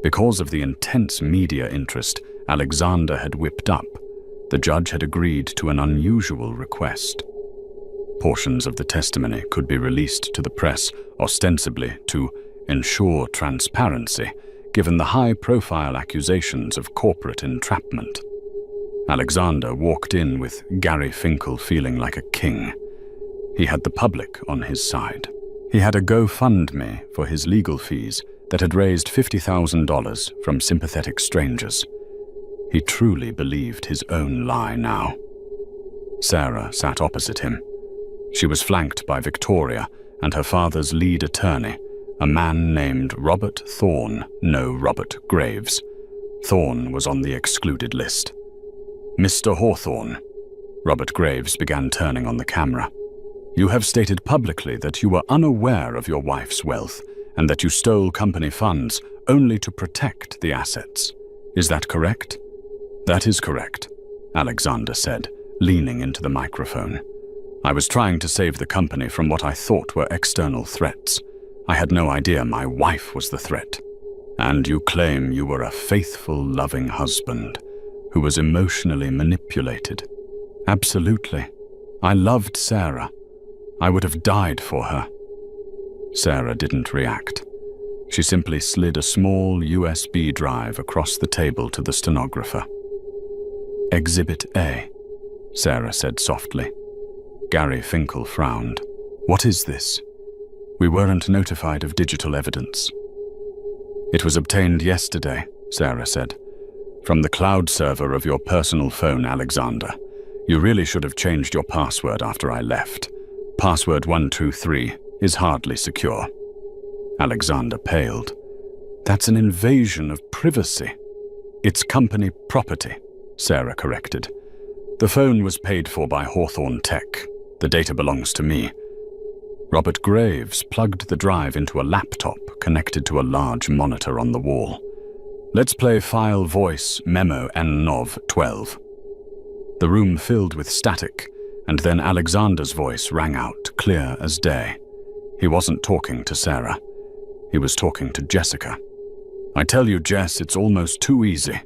Because of the intense media interest Alexander had whipped up, the judge had agreed to an unusual request. Portions of the testimony could be released to the press, ostensibly to ensure transparency, given the high-profile accusations of corporate entrapment. Alexander walked in with Gary Finkel feeling like a king. He had the public on his side. He had a GoFundMe for his legal fees that had raised $50,000 from sympathetic strangers. He truly believed his own lie now. Sarah sat opposite him. She was flanked by Victoria and her father's lead attorney, a man named Robert Thorne, no Robert Graves. Thorne was on the excluded list. "Mr. Hawthorne," Robert Graves began turning on the camera. "You have stated publicly that you were unaware of your wife's wealth and that you stole company funds only to protect the assets. Is that correct?" "That is correct," Alexander said, leaning into the microphone. "I was trying to save the company from what I thought were external threats. I had no idea my wife was the threat." "And you claim you were a faithful, loving husband who was emotionally manipulated." "Absolutely. I loved Sarah. I would have died for her." Sarah didn't react. She simply slid a small USB drive across the table to the stenographer. "Exhibit A," Sarah said softly. Gary Finkel frowned. "What is this?" "We weren't notified of digital evidence." "It was obtained yesterday," Sarah said. "From the cloud server of your personal phone, Alexander. You really should have changed your password after I left. Password 123 is hardly secure." Alexander paled. "That's an invasion of privacy." "It's company property," Sarah corrected. "The phone was paid for by Hawthorne Tech. The data belongs to me." Robert Graves plugged the drive into a laptop connected to a large monitor on the wall. "Let's play file voice memo NNOV 12. The room filled with static, and then Alexander's voice rang out, clear as day. He wasn't talking to Sarah. He was talking to Jessica. "I tell you, Jess, it's almost too easy.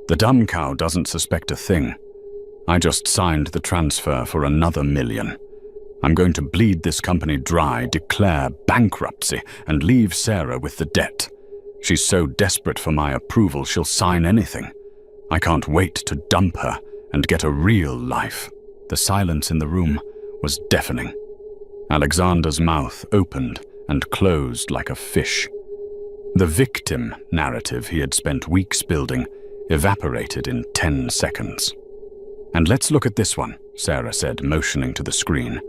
The dumb cow doesn't suspect a thing. I just signed the transfer for another $1 million. I'm going to bleed this company dry, declare bankruptcy, and leave Sarah with the debt. She's so desperate for my approval she'll sign anything. I can't wait to dump her and get a real life." The silence in the room was deafening. Alexander's mouth opened and closed like a fish. The victim narrative he had spent weeks building evaporated in 10 seconds. "And let's look at this one," Sarah said, motioning to the screen.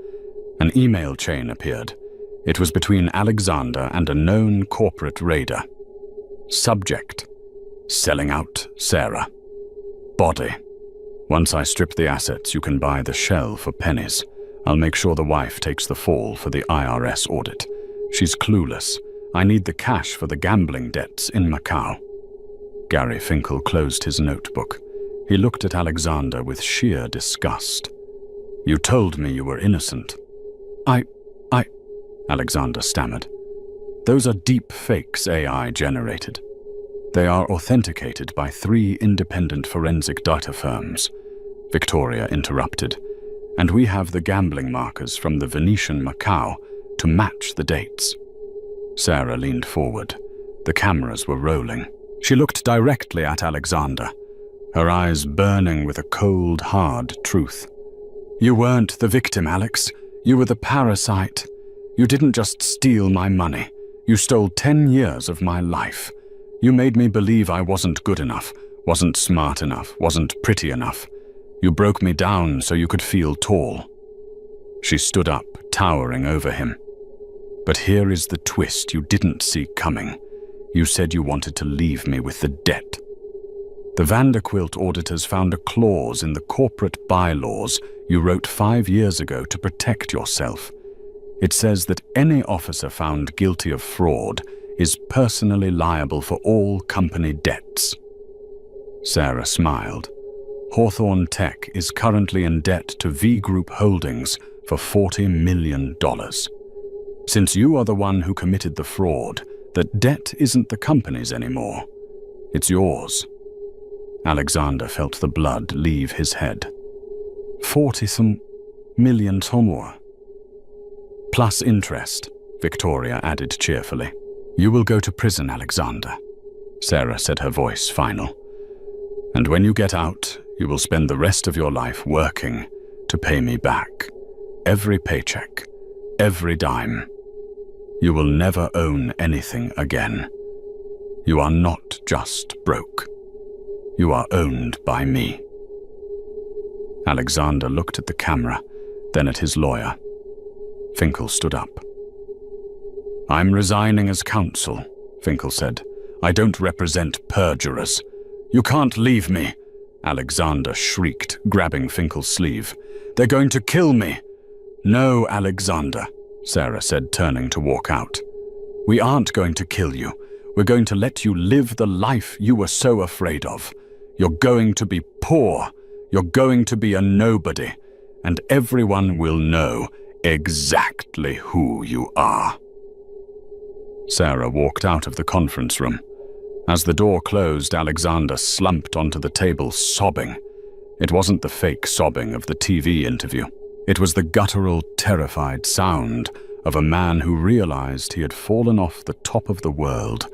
An email chain appeared. It was between Alexander and a known corporate raider. Subject: selling out Sarah. Body: once I strip the assets, you can buy the shell for pennies. I'll make sure the wife takes the fall for the IRS audit. She's clueless. I need the cash for the gambling debts in Macau. Gary Finkel closed his notebook. He looked at Alexander with sheer disgust. "You told me you were innocent." I, Alexander stammered. "Those are deep fakes AI generated. They are authenticated by 3 independent forensic data firms," Victoria interrupted, "and we have the gambling markers from the Venetian Macau to match the dates." Sarah leaned forward. The cameras were rolling. She looked directly at Alexander, her eyes burning with a cold, hard truth. "You weren't the victim, Alex. You were the parasite. You didn't just steal my money. You stole 10 years of my life. You made me believe I wasn't good enough, wasn't smart enough, wasn't pretty enough. You broke me down so you could feel tall." She stood up, towering over him. "But here is the twist you didn't see coming. You said you wanted to leave me with the debt. The Vanderquilt auditors found a clause in the corporate bylaws you wrote 5 years ago to protect yourself. It says that any officer found guilty of fraud is personally liable for all company debts." Sarah smiled. "Hawthorne Tech is currently in debt to V Group Holdings for $40 million. Since you are the one who committed the fraud, that debt isn't the company's anymore. It's yours." Alexander felt the blood leave his head. 40 million more. "Plus interest," Victoria added cheerfully. "You will go to prison, Alexander," Sarah said, her voice final. "And when you get out, you will spend the rest of your life working to pay me back. Every paycheck, every dime. You will never own anything again. You are not just broke. You are owned by me." Alexander looked at the camera, then at his lawyer. Finkel stood up. "I'm resigning as counsel," Finkel said. "I don't represent perjurers." "You can't leave me," Alexander shrieked, grabbing Finkel's sleeve. "They're going to kill me." "No, Alexander," Sarah said, turning to walk out. "We aren't going to kill you. We're going to let you live the life you were so afraid of. You're going to be poor. You're going to be a nobody. And everyone will know exactly who you are." Sarah walked out of the conference room. As the door closed, Alexander slumped onto the table, sobbing. It wasn't the fake sobbing of the TV interview. It was the guttural, terrified sound of a man who realized he had fallen off the top of the world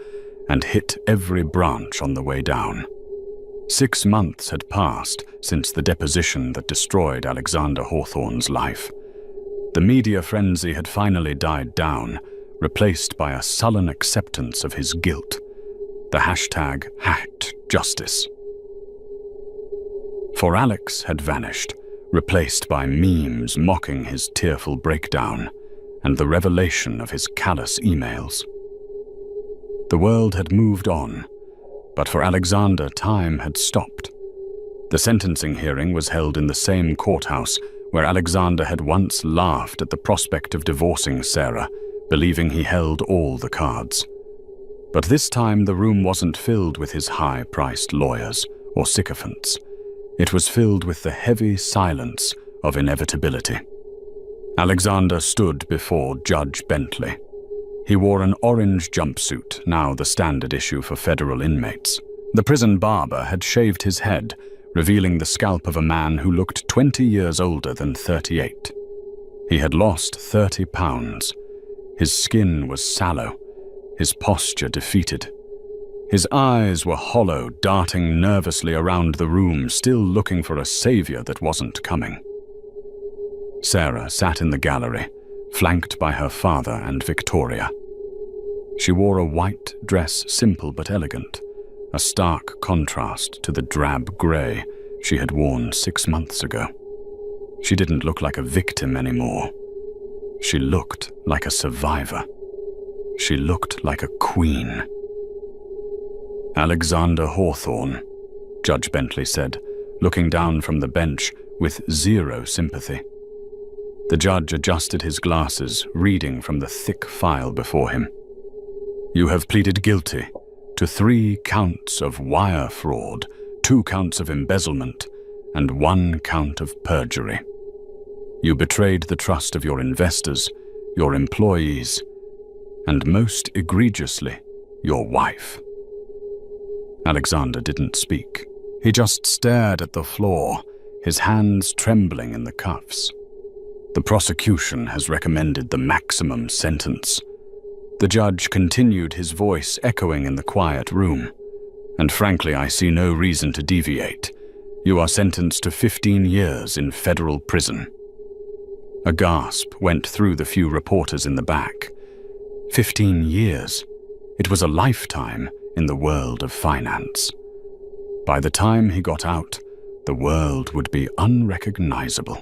and hit every branch on the way down. 6 months had passed since the deposition that destroyed Alexander Hawthorne's life. The media frenzy had finally died down, replaced by a sullen acceptance of his guilt. The hashtag #HackedJustice. For Alex had vanished, replaced by memes mocking his tearful breakdown and the revelation of his callous emails. The world had moved on, but for Alexander, time had stopped. The sentencing hearing was held in the same courthouse where Alexander had once laughed at the prospect of divorcing Sarah, believing he held all the cards. But this time the room wasn't filled with his high-priced lawyers or sycophants. It was filled with the heavy silence of inevitability. Alexander stood before Judge Bentley. He wore an orange jumpsuit, now the standard issue for federal inmates. The prison barber had shaved his head, revealing the scalp of a man who looked 20 years older than 38. He had lost 30 pounds. His skin was sallow, his posture defeated. His eyes were hollow, darting nervously around the room, still looking for a savior that wasn't coming. Sarah sat in the gallery, flanked by her father and Victoria. She wore a white dress, simple but elegant, a stark contrast to the drab grey she had worn 6 months ago. She didn't look like a victim anymore. She looked like a survivor. She looked like a queen. "Alexander Hawthorne," Judge Bentley said, looking down from the bench with zero sympathy. The judge adjusted his glasses, reading from the thick file before him. "You have pleaded guilty to 3 counts of wire fraud, 2 counts of embezzlement, and 1 count of perjury. You betrayed the trust of your investors, your employees, and most egregiously, your wife." Alexander didn't speak. He just stared at the floor, his hands trembling in the cuffs. "The prosecution has recommended the maximum sentence." The judge continued, his voice echoing in the quiet room. "And frankly, I see no reason to deviate. You are sentenced to 15 years in federal prison." A gasp went through the few reporters in the back. 15 years. It was a lifetime in the world of finance. By the time he got out, the world would be unrecognizable.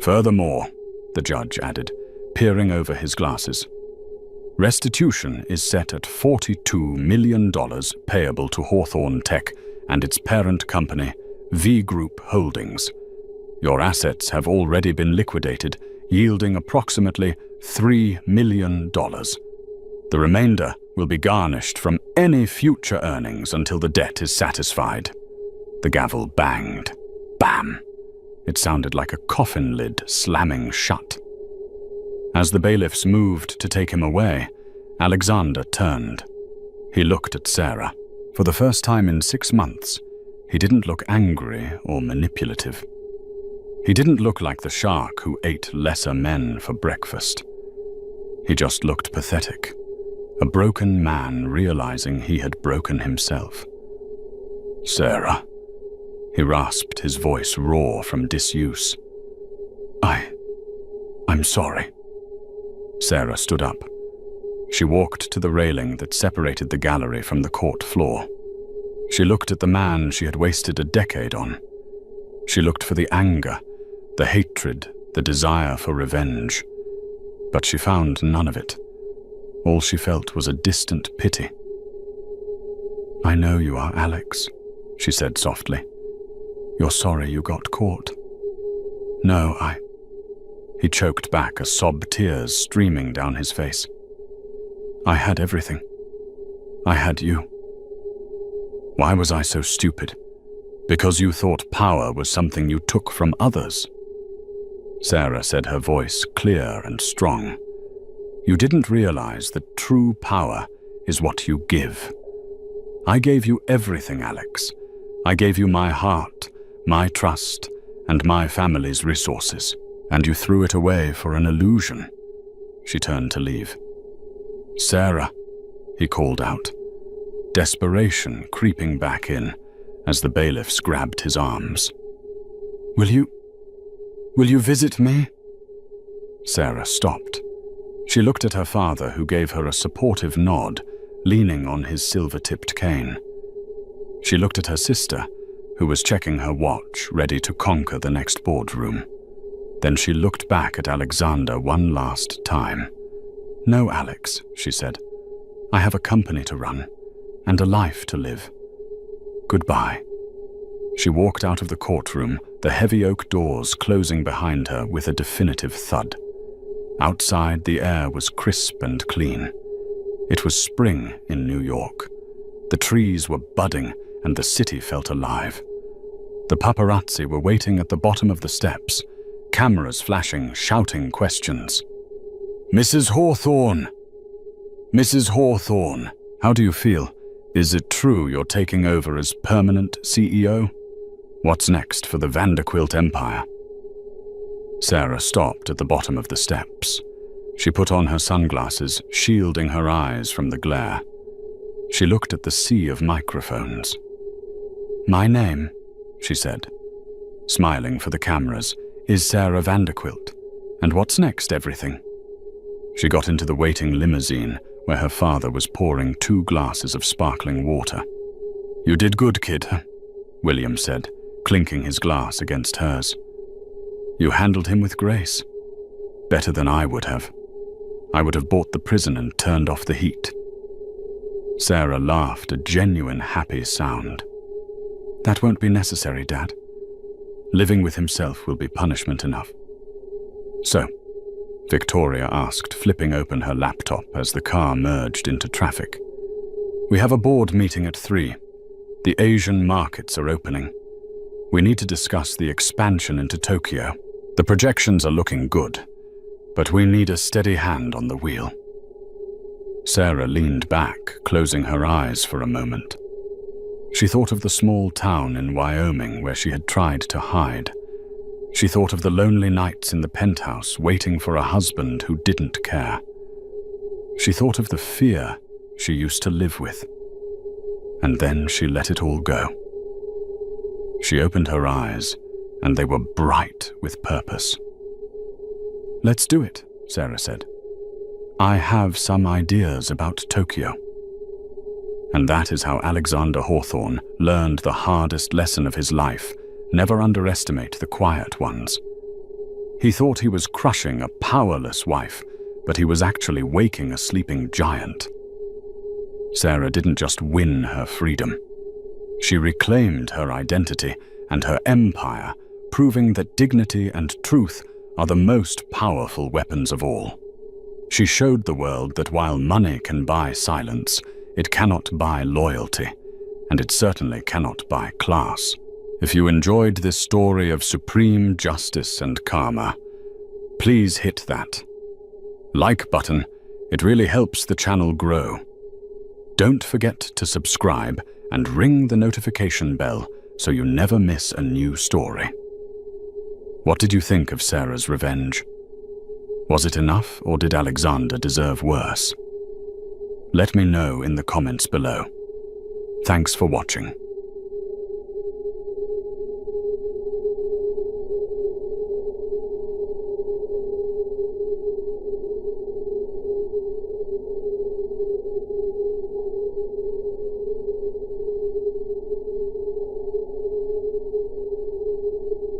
"Furthermore," the judge added, peering over his glasses, "restitution is set at $42 million payable to Hawthorne Tech and its parent company, V Group Holdings. Your assets have already been liquidated, yielding approximately $3 million. The remainder will be garnished from any future earnings until the debt is satisfied." The gavel banged. Bam! It sounded like a coffin lid slamming shut. As the bailiffs moved to take him away, Alexander turned. He looked at Sarah. For the first time in 6 months, he didn't look angry or manipulative. He didn't look like the shark who ate lesser men for breakfast. He just looked pathetic, a broken man realizing he had broken himself. "Sarah," he rasped, his voice raw from disuse. I'm sorry." Sarah stood up. She walked to the railing that separated the gallery from the court floor. She looked at the man she had wasted a decade on. She looked for the anger, the hatred, the desire for revenge. But she found none of it. All she felt was a distant pity. "I know you are Alex," she said softly. "You're sorry you got caught." "No, He choked back, a sob, tears streaming down his face. "I had everything. I had you. Why was I so stupid? Because you thought power was something you took from others." Sarah said, her voice clear and strong. "You didn't realize that true power is what you give. I gave you everything, Alex. I gave you my heart, my trust, and my family's resources, and you threw it away for an illusion." She turned to leave. "Sarah," he called out, desperation creeping back in as the bailiffs grabbed his arms. Will you visit me?" Sarah stopped. She looked at her father, who gave her a supportive nod, leaning on his silver-tipped cane. She looked at her sister, who was checking her watch, ready to conquer the next boardroom. Then she looked back at Alexander one last time. "No, Alex," she said. "I have a company to run, and a life to live. Goodbye." She walked out of the courtroom, the heavy oak doors closing behind her with a definitive thud. Outside, the air was crisp and clean. It was spring in New York. The trees were budding, and the city felt alive. The paparazzi were waiting at the bottom of the steps, cameras flashing, shouting questions. "Mrs. Hawthorne! Mrs. Hawthorne, how do you feel? Is it true you're taking over as permanent CEO? What's next for the Vanderquilt empire?" Sarah stopped at the bottom of the steps. She put on her sunglasses, shielding her eyes from the glare. She looked at the sea of microphones. "My name," she said, smiling for the cameras, "is Sarah Vanderquilt. And what's next, everything?" She got into the waiting limousine, where her father was pouring 2 glasses of sparkling water. "You did good, kid," William said, clinking his glass against hers. "You handled him with grace. Better than I would have. I would have bought the prison and turned off the heat." Sarah laughed, a genuine happy sound. "That won't be necessary, Dad. Living with himself will be punishment enough." "So," Victoria asked, flipping open her laptop as the car merged into traffic. "We have a board meeting at 3. The Asian markets are opening. We need to discuss the expansion into Tokyo. The projections are looking good, but we need a steady hand on the wheel." Sarah leaned back, closing her eyes for a moment. She thought of the small town in Wyoming where she had tried to hide. She thought of the lonely nights in the penthouse waiting for a husband who didn't care. She thought of the fear she used to live with. And then she let it all go. She opened her eyes, and they were bright with purpose. "Let's do it," Sarah said. "I have some ideas about Tokyo." And that is how Alexander Hawthorne learned the hardest lesson of his life: never underestimate the quiet ones. He thought he was crushing a powerless wife, but he was actually waking a sleeping giant. Sarah didn't just win her freedom. She reclaimed her identity and her empire, proving that dignity and truth are the most powerful weapons of all. She showed the world that while money can buy silence, it cannot buy loyalty, and it certainly cannot buy class. If you enjoyed this story of supreme justice and karma, please hit that like button. It really helps the channel grow. Don't forget to subscribe and ring the notification bell so you never miss a new story. What did you think of Sarah's revenge? Was it enough, or did Alexander deserve worse? Let me know in the comments below. Thanks for watching.